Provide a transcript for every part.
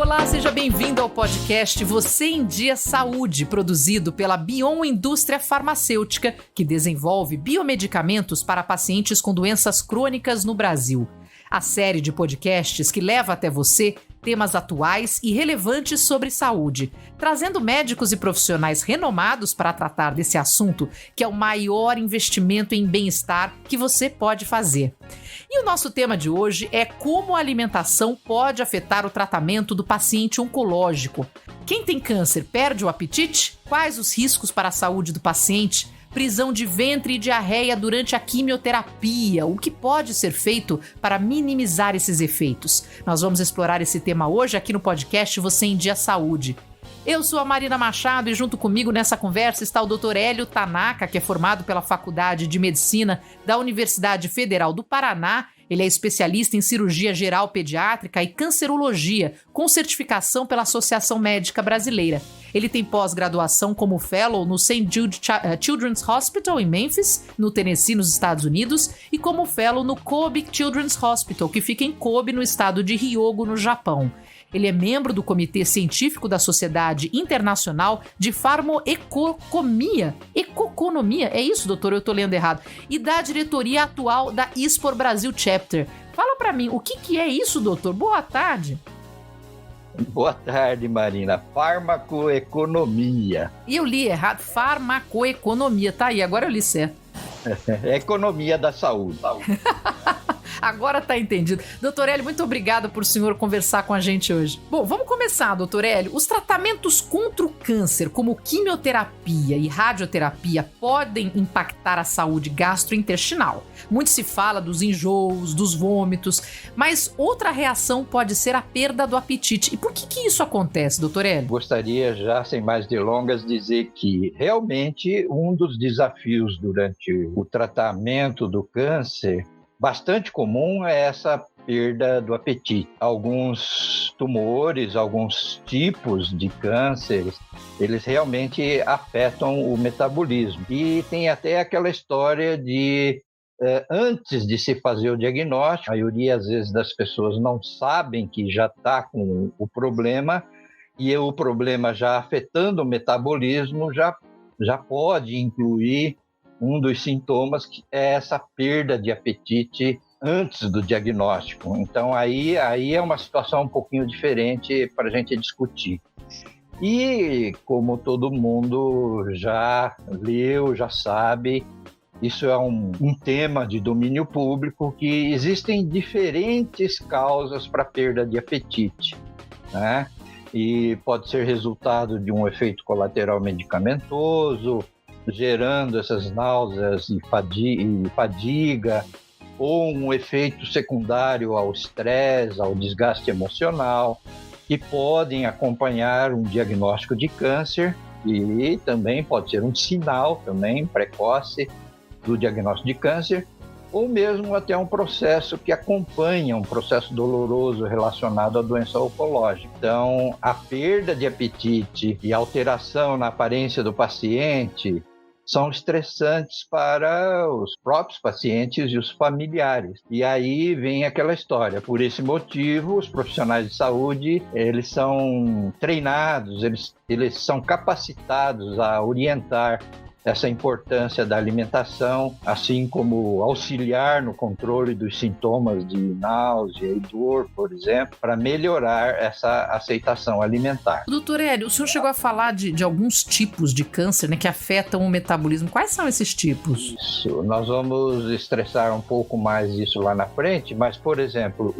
Olá, seja bem-vindo ao podcast Você em Dia Saúde, produzido pela Bion Indústria Farmacêutica, que desenvolve biomedicamentos para pacientes com doenças crônicas no Brasil. A série de podcasts que leva até você temas atuais e relevantes sobre saúde, trazendo médicos e profissionais renomados para tratar desse assunto, que é o maior investimento em bem-estar que você pode fazer. E o nosso tema de hoje é como a alimentação pode afetar o tratamento do paciente oncológico. Quem tem câncer perde o apetite? Quais os riscos para a saúde do paciente? Prisão de ventre e diarreia durante a quimioterapia. O que pode ser feito para minimizar esses efeitos? Nós vamos explorar esse tema hoje aqui no podcast Você em Dia Saúde. Eu sou a Marina Machado e junto comigo nessa conversa está o Dr. Hélio Tanaka, que é formado pela Faculdade de Medicina da Universidade Federal do Paraná. Ele é especialista em cirurgia geral pediátrica e cancerologia, com certificação pela Associação Médica Brasileira. Ele tem pós-graduação como fellow no St. Jude Children's Hospital em Memphis, no Tennessee, nos Estados Unidos, e como fellow no Kobe Children's Hospital, que fica em Kobe, no estado de Hyogo, no Japão. Ele é membro do Comitê Científico da Sociedade Internacional de Farmoeconomia. Economia? É isso, doutor? Eu estou lendo errado. E da diretoria atual da ISPOR Brasil Chapter. Fala para mim, o que é isso, doutor? Boa tarde. Boa tarde, Marina. Farmacoeconomia. E eu li errado. Farmacoeconomia. Tá aí, agora eu li certo. É economia da saúde. Agora tá entendido. Doutor Hélio, muito obrigada por o senhor conversar com a gente hoje. Bom, vamos começar, doutor Hélio. Os tratamentos contra o câncer, como quimioterapia e radioterapia, podem impactar a saúde gastrointestinal. Muito se fala dos enjoos, dos vômitos, mas outra reação pode ser a perda do apetite. E por que isso acontece, doutor Hélio? Gostaria já, sem mais delongas, dizer que realmente um dos desafios durante o tratamento do câncer bastante comum é essa perda do apetite. Alguns tumores, alguns tipos de cânceres, eles realmente afetam o metabolismo. E tem até aquela história de, antes de se fazer o diagnóstico, a maioria, às vezes, das pessoas não sabem que já está com o problema, e o problema já afetando o metabolismo já pode incluir um dos sintomas, que é essa perda de apetite antes do diagnóstico. Então, aí é uma situação um pouquinho diferente para a gente discutir. E, como todo mundo já leu, já sabe, isso é um tema de domínio público, que existem diferentes causas para perda de apetite, né? E pode ser resultado de um efeito colateral medicamentoso, gerando essas náuseas e fadiga, ou um efeito secundário ao estresse, ao desgaste emocional, que podem acompanhar um diagnóstico de câncer, e também pode ser um sinal também precoce do diagnóstico de câncer, ou mesmo até um processo que acompanha, um processo doloroso relacionado à doença oncológica. Então, a perda de apetite e alteração na aparência do paciente são estressantes para os próprios pacientes e os familiares. E aí vem aquela história. Por esse motivo, os profissionais de saúde, eles são treinados, eles são capacitados a orientar essa importância da alimentação, assim como auxiliar no controle dos sintomas de náusea e dor, por exemplo, para melhorar essa aceitação alimentar. Doutor Hélio, o senhor chegou a falar de alguns tipos de câncer, né, que afetam o metabolismo. Quais são esses tipos? Isso, nós vamos estressar um pouco mais isso lá na frente, mas, por exemplo,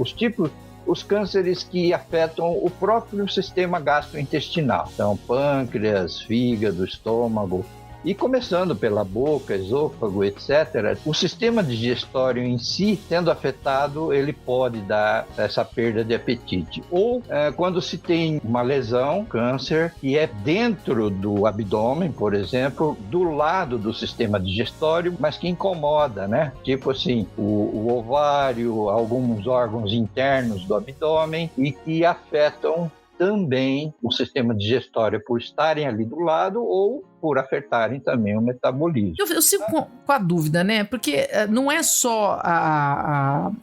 os cânceres que afetam o próprio sistema gastrointestinal. Então, pâncreas, fígado, estômago. E começando pela boca, esôfago, etc., o sistema digestório em si, sendo afetado, ele pode dar essa perda de apetite. Ou quando se tem uma lesão, câncer, que é dentro do abdômen, por exemplo, do lado do sistema digestório, mas que incomoda, né? Tipo assim, o ovário, alguns órgãos internos do abdômen, e que afetam também o sistema digestório por estarem ali do lado, ou por afetarem também o metabolismo. Eu sigo com a dúvida, né? Porque não é só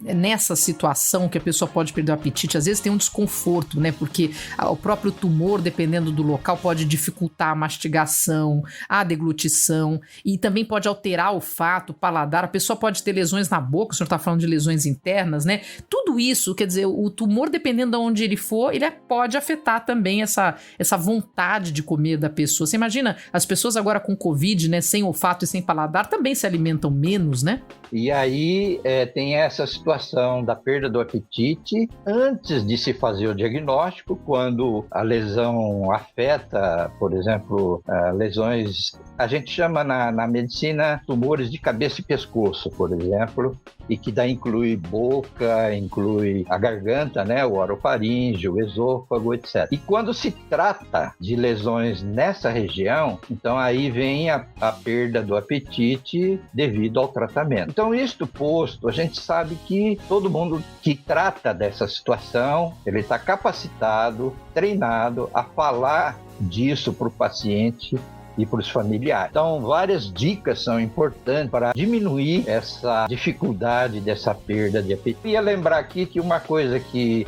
nessa situação que a pessoa pode perder o apetite, às vezes tem um desconforto, né? Porque o próprio tumor, dependendo do local, pode dificultar a mastigação, a deglutição, e também pode alterar o olfato, o paladar. A pessoa pode ter lesões na boca, o senhor está falando de lesões internas, né? Tudo isso, quer dizer, o tumor, dependendo de onde ele for, ele pode afetar também essa vontade de comer da pessoa. Você imagina, as pessoas agora com Covid, né, sem olfato e sem paladar, também se alimentam menos, né? E aí tem essa situação da perda do apetite antes de se fazer o diagnóstico, quando a lesão afeta, por exemplo, lesões, a gente chama na medicina tumores de cabeça e pescoço, por exemplo, e que daí inclui boca, inclui a garganta, né, o orofaringe, o esôfago, etc. E quando se trata de lesões nessa região, então aí vem a perda do apetite devido ao tratamento. Então, isto posto, a gente sabe que todo mundo que trata dessa situação, ele está capacitado, treinado a falar disso para o paciente e para os familiares. Então, várias dicas são importantes para diminuir essa dificuldade dessa perda de apetite. Eu ia lembrar aqui que uma coisa que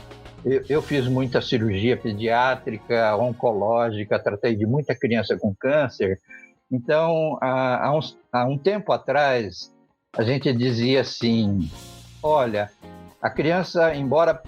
eu fiz muita cirurgia pediátrica, oncológica, tratei de muita criança com câncer. Então, há um tempo atrás, a gente dizia assim, olha, a criança, embora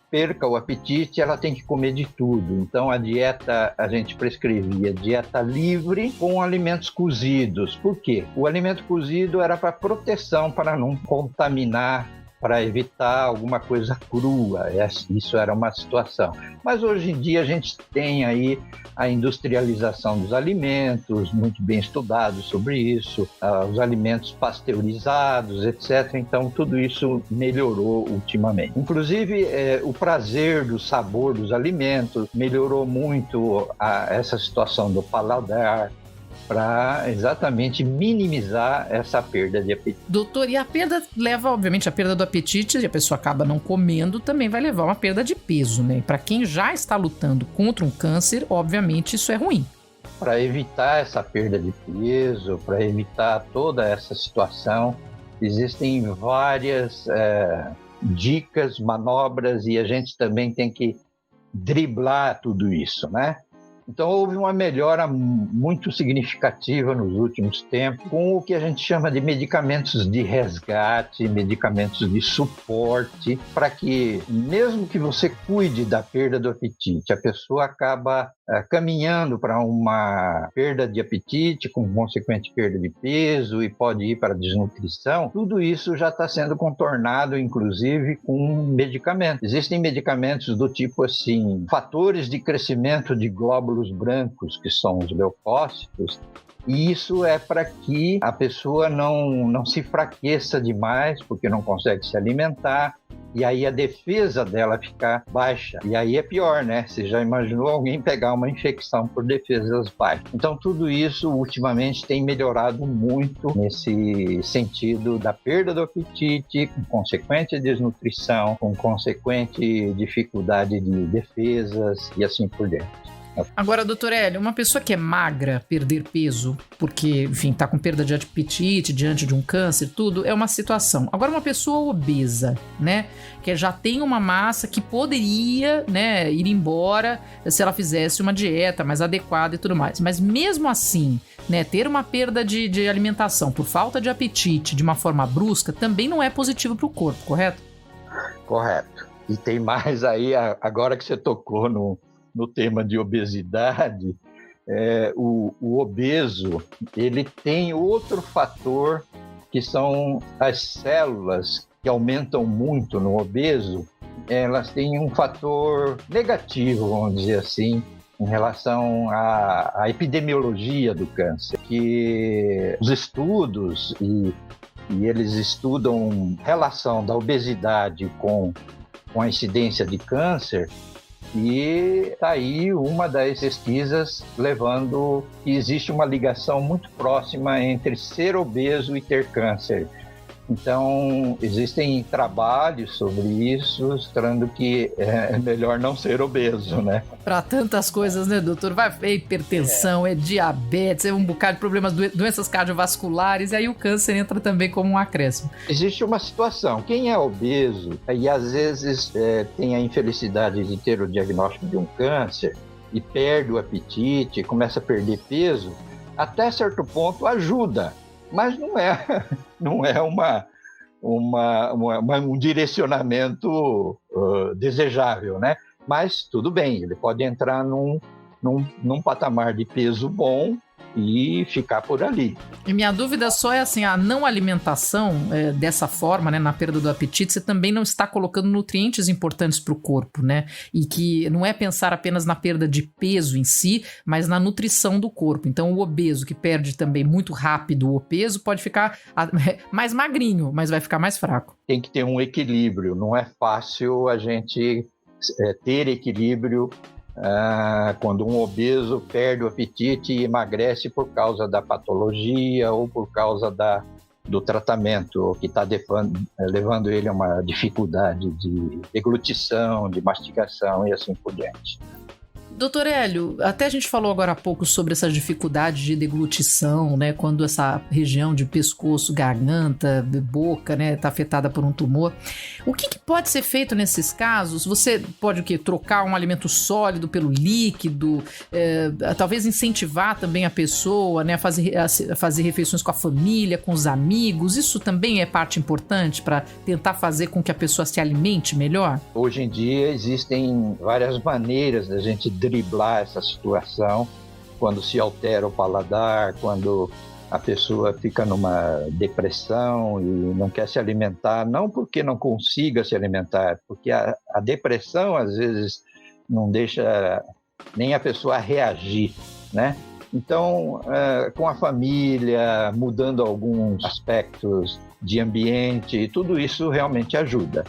perca o apetite, ela tem que comer de tudo. Então, a dieta, a gente prescrevia dieta livre com alimentos cozidos. Por quê? O alimento cozido era para proteção, para não contaminar, para evitar alguma coisa crua. Isso era uma situação. Mas hoje em dia a gente tem aí a industrialização dos alimentos, muito bem estudado sobre isso, os alimentos pasteurizados, etc. Então tudo isso melhorou ultimamente. Inclusive o prazer do sabor dos alimentos melhorou muito essa situação do paladar, para exatamente minimizar essa perda de apetite. Doutor, e a perda leva, obviamente, a perda do apetite, e a pessoa acaba não comendo, também vai levar uma perda de peso, né? E para quem já está lutando contra um câncer, obviamente isso é ruim. Para evitar essa perda de peso, para evitar toda essa situação, existem várias dicas, manobras, e a gente também tem que driblar tudo isso, né? Então, houve uma melhora muito significativa nos últimos tempos com o que a gente chama de medicamentos de resgate, medicamentos de suporte, para que, mesmo que você cuide da perda do apetite, a pessoa acaba caminhando para uma perda de apetite, com consequente perda de peso, e pode ir para a desnutrição. Tudo isso já está sendo contornado, inclusive, com medicamentos. Existem medicamentos do tipo assim, fatores de crescimento de glóbulos brancos, que são os leucócitos, e isso é para que a pessoa não se enfraqueça demais, porque não consegue se alimentar, e aí a defesa dela fica baixa. E aí é pior, né? Você já imaginou alguém pegar uma infecção por defesas baixas? Então, tudo isso, ultimamente, tem melhorado muito nesse sentido da perda do apetite, com consequente desnutrição, com consequente dificuldade de defesas e assim por diante. Agora, doutor Hélio, uma pessoa que é magra, perder peso, porque, enfim, tá com perda de apetite, diante de um câncer, tudo, é uma situação. Agora, uma pessoa obesa, né, que já tem uma massa que poderia, né, ir embora se ela fizesse uma dieta mais adequada e tudo mais. Mas mesmo assim, né, ter uma perda de alimentação por falta de apetite de uma forma brusca também não é positivo para o corpo, correto? Correto. E tem mais aí, agora que você tocou no tema de obesidade, o obeso, ele tem outro fator, que são as células que aumentam muito no obeso. Elas têm um fator negativo, vamos dizer assim, em relação à epidemiologia do câncer, que os estudos, e eles estudam relação da obesidade com a incidência de câncer. E está aí uma das pesquisas levando que existe uma ligação muito próxima entre ser obeso e ter câncer. Então, existem trabalhos sobre isso, mostrando que é melhor não ser obeso, né? Para tantas coisas, né, doutor? É hipertensão, é diabetes, é um bocado de problemas, doenças cardiovasculares, e aí o câncer entra também como um acréscimo. Existe uma situação, quem é obeso e às vezes tem a infelicidade de ter o diagnóstico de um câncer e perde o apetite, começa a perder peso, até certo ponto ajuda, mas não é um direcionamento desejável, né? Mas tudo bem, ele pode entrar num patamar de peso bom e ficar por ali. E minha dúvida só é assim, a não alimentação dessa forma, né, na perda do apetite, você também não está colocando nutrientes importantes para o corpo, né? E que não é pensar apenas na perda de peso em si, mas na nutrição do corpo. Então o obeso que perde também muito rápido o peso pode ficar mais magrinho, mas vai ficar mais fraco. Tem que ter um equilíbrio, não é fácil a gente ter equilíbrio quando um obeso perde o apetite e emagrece por causa da patologia ou por causa do tratamento que está levando ele a uma dificuldade de deglutição, de mastigação e assim por diante. Doutor Hélio, até a gente falou agora há pouco sobre essas dificuldades de deglutição, né? Quando essa região de pescoço, garganta, boca, né, está afetada por um tumor. O que pode ser feito nesses casos? Você pode trocar um alimento sólido pelo líquido, talvez incentivar também a pessoa, né, a fazer refeições com a família, com os amigos. Isso também é parte importante para tentar fazer com que a pessoa se alimente melhor? Hoje em dia existem várias maneiras da gente driblar essa situação quando se altera o paladar, quando a pessoa fica numa depressão e não quer se alimentar, não porque não consiga se alimentar, porque a depressão às vezes não deixa nem a pessoa reagir, né? Então, com a família, mudando alguns aspectos de ambiente, tudo isso realmente ajuda.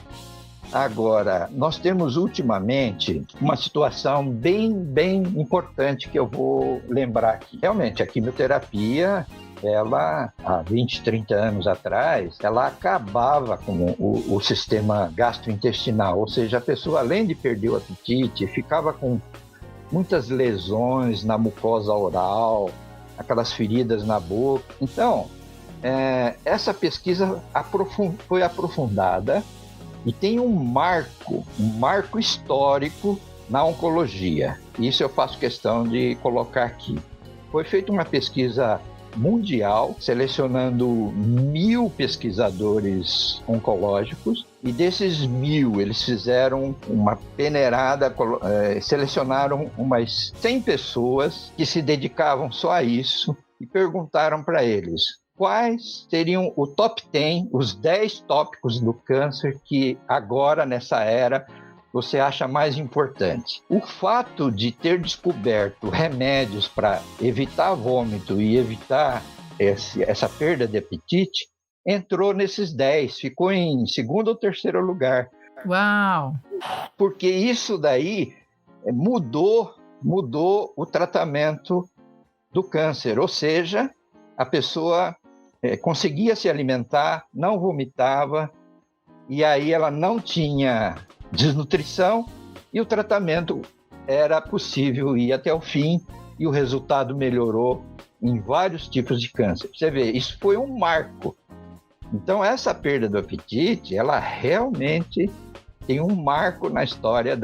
Agora, nós temos ultimamente uma situação bem importante que eu vou lembrar aqui. Realmente, a quimioterapia, ela, há 20, 30 anos atrás, ela acabava com o sistema gastrointestinal, ou seja, a pessoa, além de perder o apetite, ficava com muitas lesões na mucosa oral, aquelas feridas na boca. Então, essa pesquisa foi aprofundada e tem um marco histórico na oncologia. Isso eu faço questão de colocar aqui. Foi feita uma pesquisa mundial, selecionando 1.000 pesquisadores oncológicos, e desses 1.000, eles fizeram uma peneirada, selecionaram umas 100 pessoas que se dedicavam só a isso e perguntaram para eles quais seriam o top 10, os 10 tópicos do câncer que agora, nessa era, você acha mais importante. O fato de ter descoberto remédios para evitar vômito e evitar essa perda de apetite entrou nesses 10, ficou em segundo ou terceiro lugar. Uau! Porque isso daí mudou o tratamento do câncer, ou seja, a pessoa conseguia se alimentar, não vomitava, e aí ela não tinha desnutrição e o tratamento era possível ir até o fim e o resultado melhorou em vários tipos de câncer. Você vê, isso foi um marco. Então, essa perda do apetite, ela realmente tem um marco na história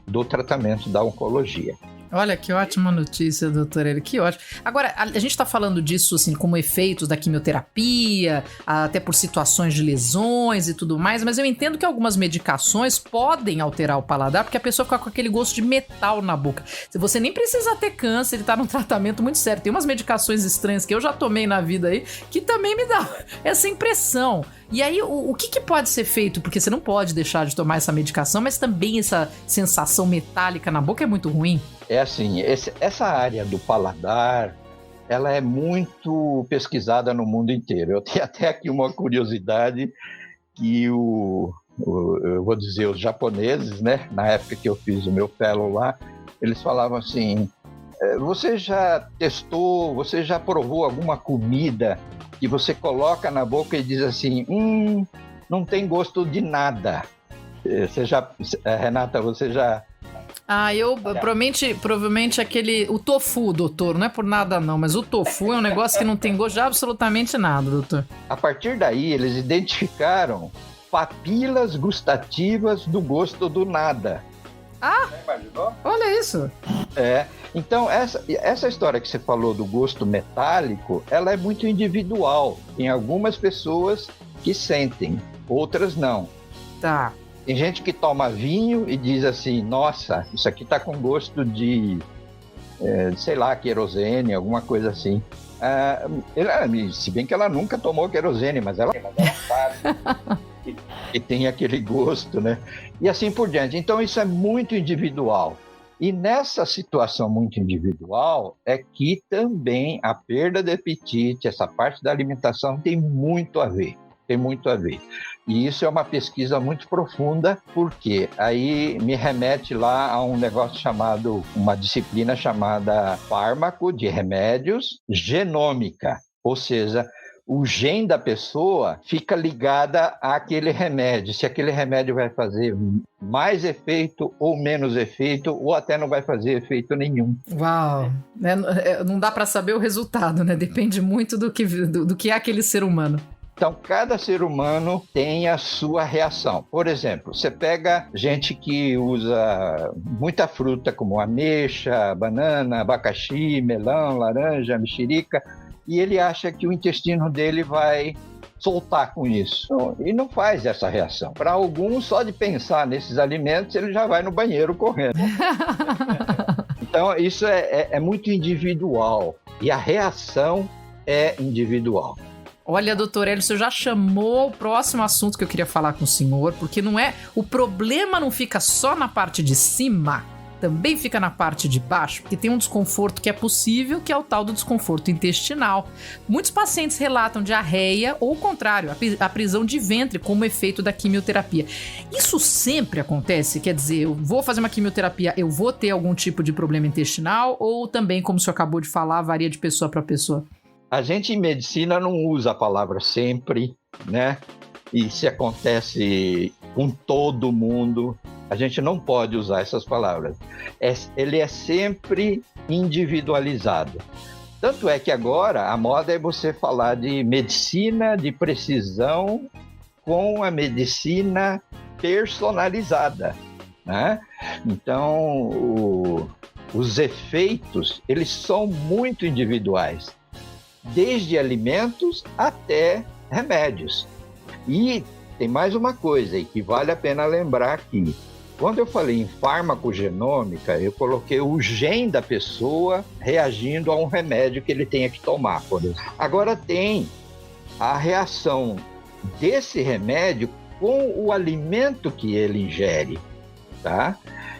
do tratamento da oncologia. Olha, que ótima notícia, doutor Hélio, que ótimo. Agora, a gente está falando disso, assim, como efeitos da quimioterapia, até por situações de lesões e tudo mais, mas eu entendo que algumas medicações podem alterar o paladar, porque a pessoa fica com aquele gosto de metal na boca. Você nem precisa ter câncer, ele tá num tratamento muito sério. Tem umas medicações estranhas que eu já tomei na vida aí, que também me dá essa impressão. E aí, o que pode ser feito? Porque você não pode deixar de tomar essa medicação, mas também essa sensação metálica na boca é muito ruim. É assim, essa área do paladar, ela é muito pesquisada no mundo inteiro. Eu tenho até aqui uma curiosidade que eu vou dizer, os japoneses, né, na época que eu fiz o meu fellow lá, eles falavam assim, você já testou, você já provou alguma comida que você coloca na boca e diz assim, não tem gosto de nada. Renata, você já... Provavelmente o tofu, doutor, não é por nada não, mas o tofu é um negócio que não tem gosto de absolutamente nada, doutor. A partir daí, eles identificaram papilas gustativas do gosto do nada. Você imaginou? Olha isso. Então, essa história que você falou do gosto metálico, ela é muito individual. Tem algumas pessoas que sentem, outras não. Tá. Tem gente que toma vinho e diz assim, nossa, isso aqui tá com gosto de, sei lá, querosene, alguma coisa assim. Se bem que ela nunca tomou querosene, mas ela sabe que tem aquele gosto, né? E assim por diante. Então isso é muito individual. E nessa situação muito individual é que também a perda de apetite, essa parte da alimentação tem muito a ver. Tem muito a ver. E isso é uma pesquisa muito profunda, porque aí me remete lá a um negócio chamado, uma disciplina chamada fármaco de remédios genômica, ou seja, o gene da pessoa fica ligada àquele remédio, se aquele remédio vai fazer mais efeito ou menos efeito, ou até não vai fazer efeito nenhum. Uau! Não dá para saber o resultado, né? Depende muito do que é aquele ser humano. Então, cada ser humano tem a sua reação. Por exemplo, você pega gente que usa muita fruta, como ameixa, banana, abacaxi, melão, laranja, mexerica, e ele acha que o intestino dele vai soltar com isso. E não faz essa reação. Para alguns, só de pensar nesses alimentos, ele já vai no banheiro correndo. Então, isso é muito individual. E a reação é individual. Olha, doutor Hélio, você já chamou o próximo assunto que eu queria falar com o senhor, porque o problema não fica só na parte de cima, também fica na parte de baixo, porque tem um desconforto que é possível, que é o tal do desconforto intestinal. Muitos pacientes relatam diarreia ou, ao contrário, a prisão de ventre como efeito da quimioterapia. Isso sempre acontece? Quer dizer, eu vou fazer uma quimioterapia, eu vou ter algum tipo de problema intestinal ou também, como o senhor acabou de falar, varia de pessoa para pessoa? A gente em medicina não usa a palavra sempre, né? E se acontece com todo mundo, a gente não pode usar essas palavras. Ele é sempre individualizado. Tanto é que agora a moda é você falar de medicina de precisão com a medicina personalizada, né? Então, os efeitos, eles são muito individuais. Desde alimentos até remédios. E tem mais uma coisa e que vale a pena lembrar aqui. Quando eu falei em farmacogenômica, eu coloquei o gene da pessoa reagindo a um remédio que ele tenha que tomar, por exemplo. Agora tem a reação desse remédio com o alimento que ele ingere, tá?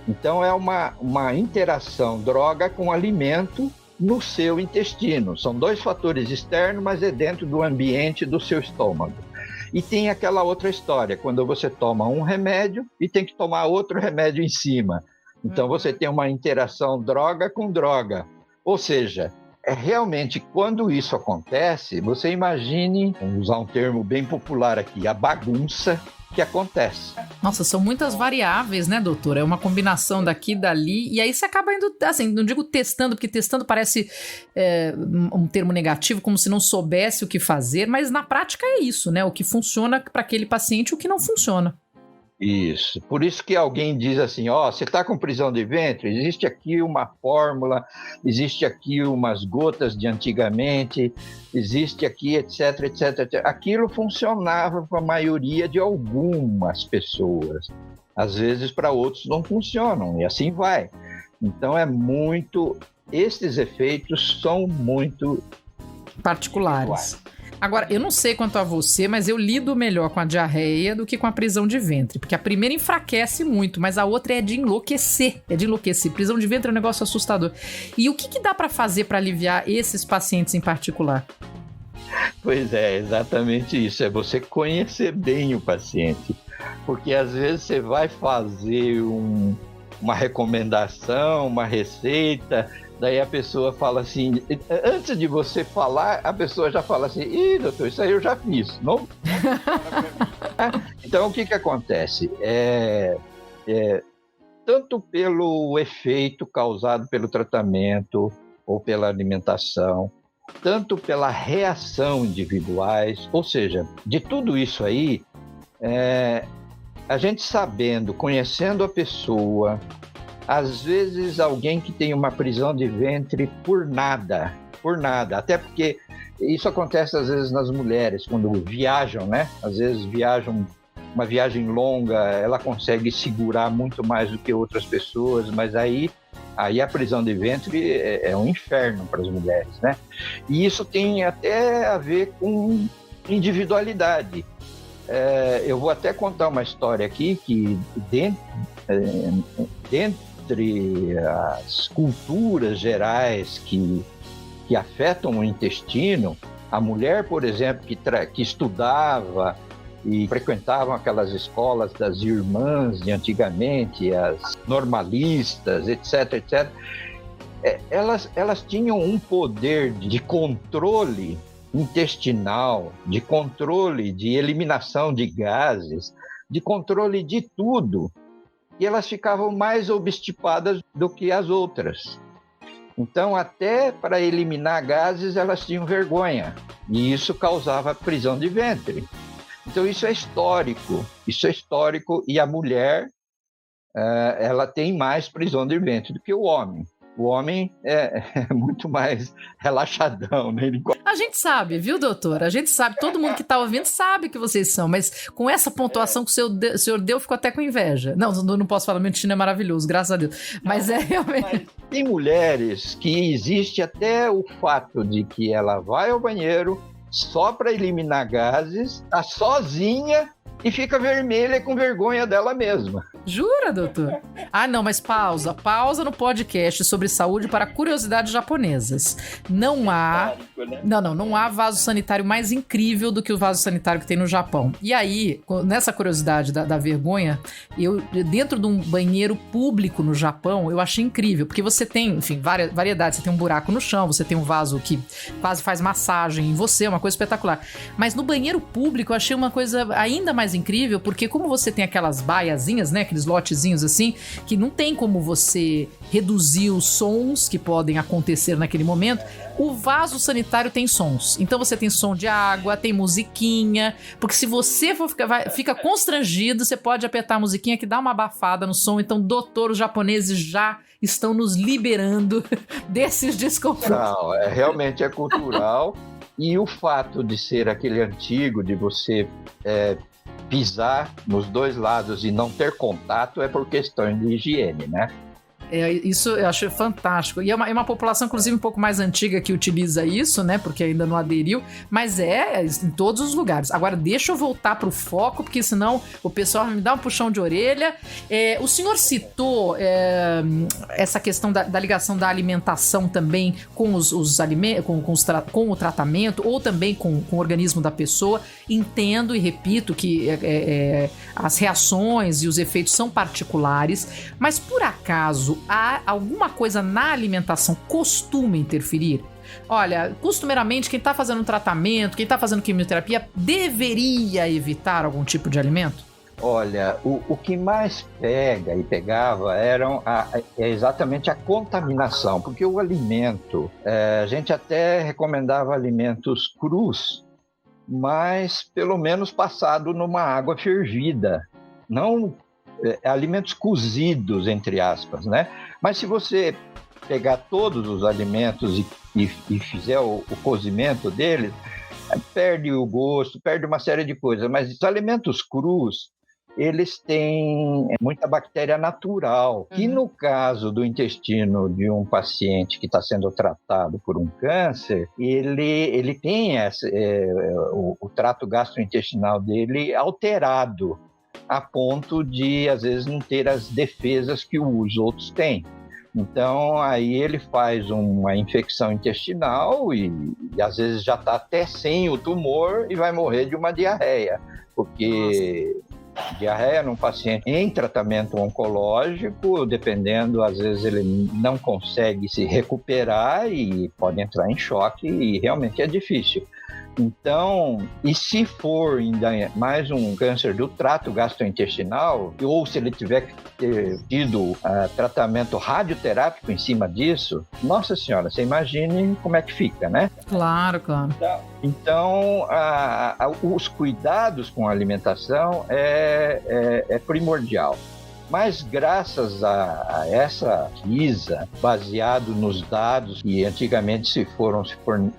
Então é uma interação droga com alimento no seu intestino. São dois fatores externos, mas é dentro do ambiente do seu estômago. E tem aquela outra história, quando você toma um remédio e tem que tomar outro remédio em cima. Então você tem uma interação droga com droga. Ou seja, realmente quando isso acontece, você imagine, vamos usar um termo bem popular aqui, a bagunça que acontece. Nossa, são muitas variáveis, né, doutor? É uma combinação daqui, dali, e aí você acaba indo, assim, não digo testando, porque testando parece um termo negativo, como se não soubesse o que fazer, mas na prática é isso, né? O que funciona para aquele paciente e o que não funciona. Isso. Por isso que alguém diz assim, você está com prisão de ventre? Existe aqui uma fórmula, existe aqui umas gotas de antigamente, existe aqui, etc, etc, etc. Aquilo funcionava para a maioria de algumas pessoas. Às vezes para outros não funcionam, e assim vai. Então esses efeitos são muito particulares. Agora, eu não sei quanto a você, mas eu lido melhor com a diarreia do que com a prisão de ventre. Porque a primeira enfraquece muito, mas a outra é de enlouquecer. Prisão de ventre é um negócio assustador. E o que dá para fazer para aliviar esses pacientes em particular? Pois é, exatamente isso. É você conhecer bem o paciente. Porque às vezes você vai fazer uma recomendação, uma receita, Daí a pessoa fala assim, antes de você falar, a pessoa já fala assim, ih, doutor, isso aí eu já fiz. Não? Então, o que acontece? Tanto pelo efeito causado pelo tratamento ou pela alimentação, tanto pela reação individuais, ou seja, de tudo isso aí, a gente sabendo, conhecendo a pessoa, às vezes alguém que tem uma prisão de ventre por nada, até porque isso acontece às vezes nas mulheres, quando viajam, né? Às vezes viajam, uma viagem longa, ela consegue segurar muito mais do que outras pessoas, mas aí a prisão de ventre é um inferno para as mulheres, né? E isso tem até a ver com individualidade. Eu vou até contar uma história aqui que entre as culturas gerais que afetam o intestino, a mulher, por exemplo, que estudava e frequentavam aquelas escolas das irmãs de antigamente, as normalistas, etc., elas tinham um poder de controle intestinal, de controle de eliminação de gases, de controle de tudo, e elas ficavam mais obstipadas do que as outras. Então, até para eliminar gases, elas tinham vergonha, e isso causava prisão de ventre. Então, isso é histórico, e a mulher, ela tem mais prisão de ventre do que o homem. O homem é muito mais relaxadão, né? A gente sabe, viu, doutor? A gente sabe, todo mundo que está ouvindo sabe que vocês são, mas com essa pontuação que o senhor deu, ficou até com inveja. Não posso falar, meu intestino é maravilhoso, graças a Deus. Mas realmente... Mas tem mulheres que existe até o fato de que ela vai ao banheiro só para eliminar gases, tá sozinha e fica vermelha com vergonha dela mesma. Jura, doutor? Não, mas pausa no podcast sobre saúde para curiosidades japonesas. Não há vaso sanitário mais incrível do que o vaso sanitário que tem no Japão. E aí, nessa curiosidade da vergonha, eu, dentro de um banheiro público no Japão, eu achei incrível, porque você tem, enfim, variedades. Você tem um buraco no chão, você tem um vaso que quase faz massagem em você, uma coisa espetacular. Mas no banheiro público, eu achei uma coisa ainda mais incrível, porque como você tem aquelas baiazinhas, né, aqueles lotezinhos assim, que não tem como você reduzir os sons que podem acontecer naquele momento, o vaso sanitário tem sons. Então você tem som de água, tem musiquinha, porque se você fica constrangido, você pode apertar a musiquinha que dá uma abafada no som. Então, doutor, os japoneses já estão nos liberando desses desconfortos. Não, realmente é cultural. E o fato de ser aquele antigo, de você pisar nos dois lados e não ter contato, é por questão de higiene, né? Isso eu acho fantástico. E é uma população, inclusive, um pouco mais antiga que utiliza isso, né? Porque ainda não aderiu. Mas em todos os lugares. Agora, deixa eu voltar pro foco, porque senão o pessoal me dá um puxão de orelha. O senhor citou essa questão da ligação da alimentação também com os alimentos, com o tratamento, ou também com o organismo da pessoa. Entendo e repito que as reações e os efeitos são particulares, mas por acaso há alguma coisa na alimentação costuma interferir? Olha, costumeiramente quem está fazendo tratamento, quem está fazendo quimioterapia deveria evitar algum tipo de alimento? Olha, o que mais pegava é exatamente a contaminação, porque o alimento, a gente até recomendava alimentos crus, mas pelo menos passado numa água fervida, não alimentos cozidos, entre aspas, né? Mas se você pegar todos os alimentos e fizer o cozimento deles, perde o gosto, perde uma série de coisas. Mas os alimentos crus, eles têm muita bactéria natural, que no caso do intestino de um paciente que está sendo tratado por um câncer, ele tem o trato gastrointestinal dele alterado, a ponto de, às vezes, não ter as defesas que os outros têm. Então, aí ele faz uma infecção intestinal e às vezes já está até sem o tumor e vai morrer de uma diarreia, porque Diarreia num paciente em tratamento oncológico, dependendo, às vezes ele não consegue se recuperar e pode entrar em choque e realmente é difícil. Então, e se for ainda mais um câncer do trato gastrointestinal, ou se ele tiver que ter tido tratamento radioterápico em cima disso, nossa senhora, você imagine como é que fica, né? Claro, claro. Então, os cuidados com a alimentação é primordial. Mas graças a essa pesquisa, baseado nos dados que antigamente se foram se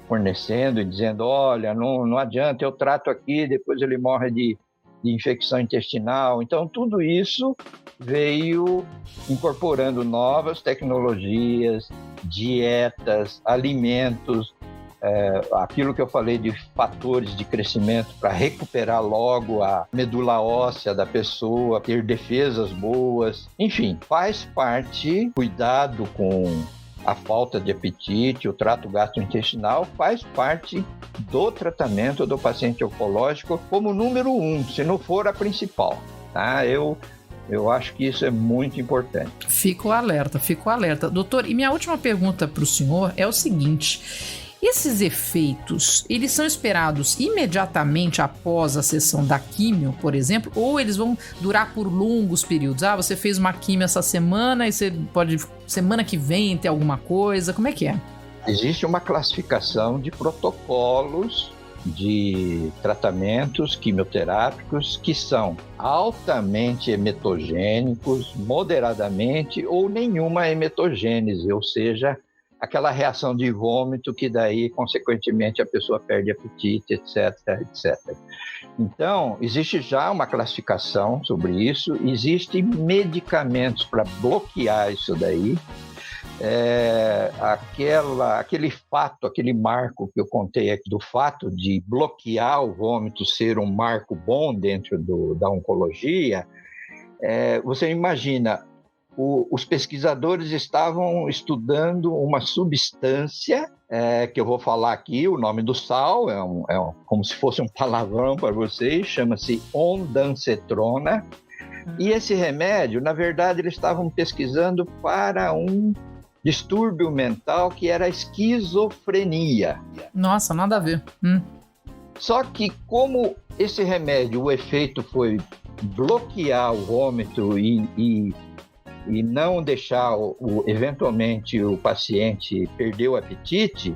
fornecendo e dizendo, olha, não adianta, eu trato aqui, depois ele morre de infecção intestinal. Então, tudo isso veio incorporando novas tecnologias, dietas, alimentos, aquilo que eu falei de fatores de crescimento para recuperar logo a medula óssea da pessoa, ter defesas boas, enfim, faz parte, cuidado com a falta de apetite, o trato gastrointestinal, faz parte do tratamento do paciente oncológico como número 1, se não for a principal, tá? Eu acho que isso é muito importante. Fico alerta. Doutor, e minha última pergunta para o senhor é o seguinte: esses efeitos, eles são esperados imediatamente após a sessão da químio, por exemplo, ou eles vão durar por longos períodos? Ah, você fez uma químio essa semana e você pode, semana que vem, ter alguma coisa? Como é que é? Existe uma classificação de protocolos de tratamentos quimioterápicos que são altamente emetogênicos, moderadamente ou nenhuma emetogênese, ou seja, aquela reação de vômito que daí, consequentemente, a pessoa perde apetite, etc, etc. Então, existe já uma classificação sobre isso, existem medicamentos para bloquear isso daí. Aquele marco que eu contei aqui do fato de bloquear o vômito ser um marco bom dentro da oncologia, você imagina, os pesquisadores estavam estudando uma substância, que eu vou falar aqui, o nome do sal, como se fosse um palavrão para vocês, chama-se ondansetrona, e esse remédio, na verdade, eles estavam pesquisando para um distúrbio mental que era a esquizofrenia. Nossa, nada a ver. Só que como esse remédio, o efeito foi bloquear o vômito e não deixar eventualmente o paciente perder o apetite,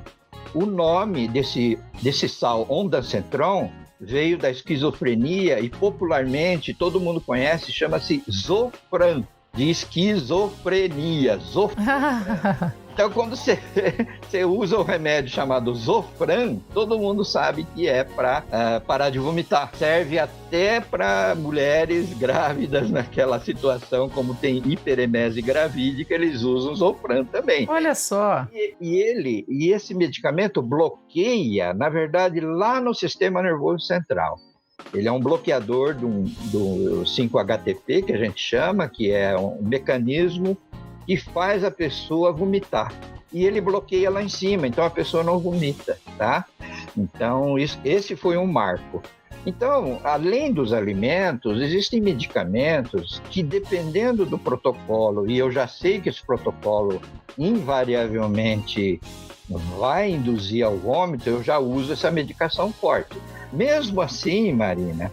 o nome desse sal ondansetron veio da esquizofrenia e popularmente todo mundo conhece, chama-se Zofran, de esquizofrenia. Então, quando você usa o remédio chamado Zofran, todo mundo sabe que é para parar de vomitar. Serve até para mulheres grávidas naquela situação, como tem hiperemese gravídica, eles usam Zofran também. Olha só! E esse medicamento bloqueia, na verdade, lá no sistema nervoso central. Ele é um bloqueador do 5-HTP, que a gente chama, que é um mecanismo que faz a pessoa vomitar. E ele bloqueia lá em cima, então a pessoa não vomita, tá? Então, esse foi um marco. Então, além dos alimentos, existem medicamentos que, dependendo do protocolo, e eu já sei que esse protocolo invariavelmente vai induzir ao vômito, eu já uso essa medicação forte. Mesmo assim, Marina,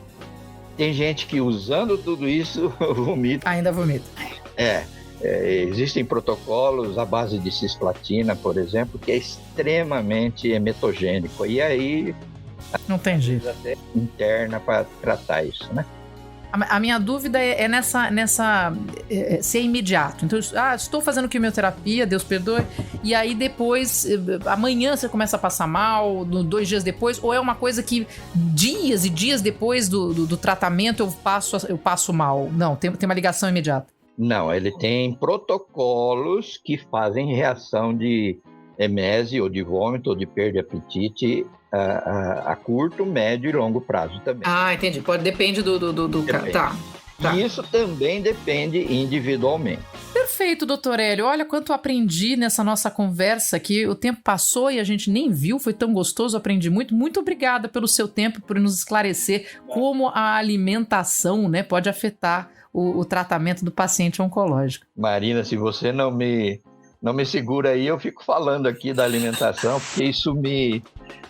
tem gente que usando tudo isso vomita. Ainda vomita. Existem protocolos à base de cisplatina, por exemplo, que é extremamente emetogênico. E aí não tem jeito. Até interna para tratar isso, né? A minha dúvida é se é imediato. Então, estou fazendo quimioterapia, Deus perdoe, e aí depois, amanhã você começa a passar mal, 2 dias depois, ou é uma coisa que dias e dias depois do tratamento eu passo mal? Não, tem uma ligação imediata. Não, ele tem protocolos que fazem reação de emese ou de vômito ou de perda de apetite a curto, médio e longo prazo também. Entendi. Depende do... Depende. Tá. E isso também depende individualmente. Perfeito, doutor Hélio. Olha quanto eu aprendi nessa nossa conversa, que o tempo passou e a gente nem viu, foi tão gostoso, aprendi muito. Muito obrigada pelo seu tempo, por nos esclarecer como a alimentação, né, pode afetar o tratamento do paciente oncológico. Marina, se você não me segura aí, eu fico falando aqui da alimentação, porque isso me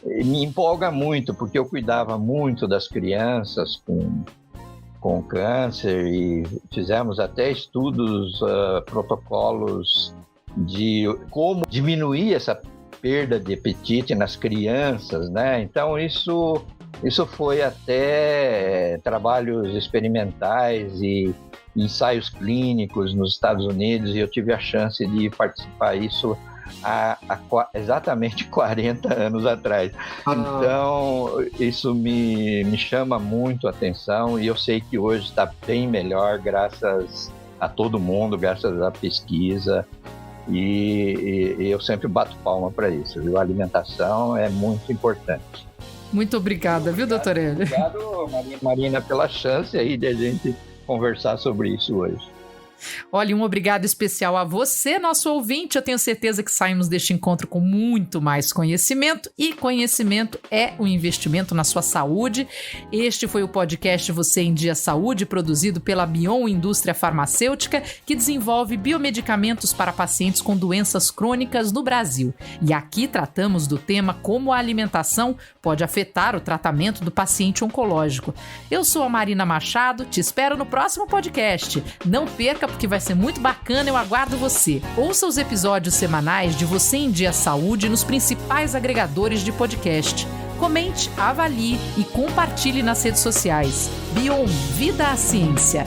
empolga muito, porque eu cuidava muito das crianças com câncer e fizemos até estudos, protocolos de como diminuir essa perda de apetite nas crianças, né? Então isso foi até trabalhos experimentais e ensaios clínicos nos Estados Unidos, e eu tive a chance de participar disso há exatamente 40 anos atrás. Então, isso me chama muito a atenção, e eu sei que hoje está bem melhor, graças a todo mundo, graças à pesquisa, e eu sempre bato palma para isso, viu? A alimentação é muito importante. Muito obrigada, viu, doutor Hélio? Obrigado, Marina, pela chance aí de a gente conversar sobre isso hoje. Olha, um obrigado especial a você, nosso ouvinte. Eu tenho certeza que saímos deste encontro com muito mais conhecimento, e conhecimento é um investimento na sua saúde. Este foi o podcast Você em Dia Saúde, produzido pela Bion Indústria Farmacêutica, que desenvolve biomedicamentos para pacientes com doenças crônicas no Brasil. E aqui tratamos do tema como a alimentação pode afetar o tratamento do paciente oncológico. Eu sou a Marina Machado, te espero no próximo podcast. Não perca, porque vai ser muito bacana, eu aguardo você. Ouça os episódios semanais de Você em Dia Saúde nos principais agregadores de podcast. Comente, avalie e compartilhe nas redes sociais. Bion, Vida à Ciência.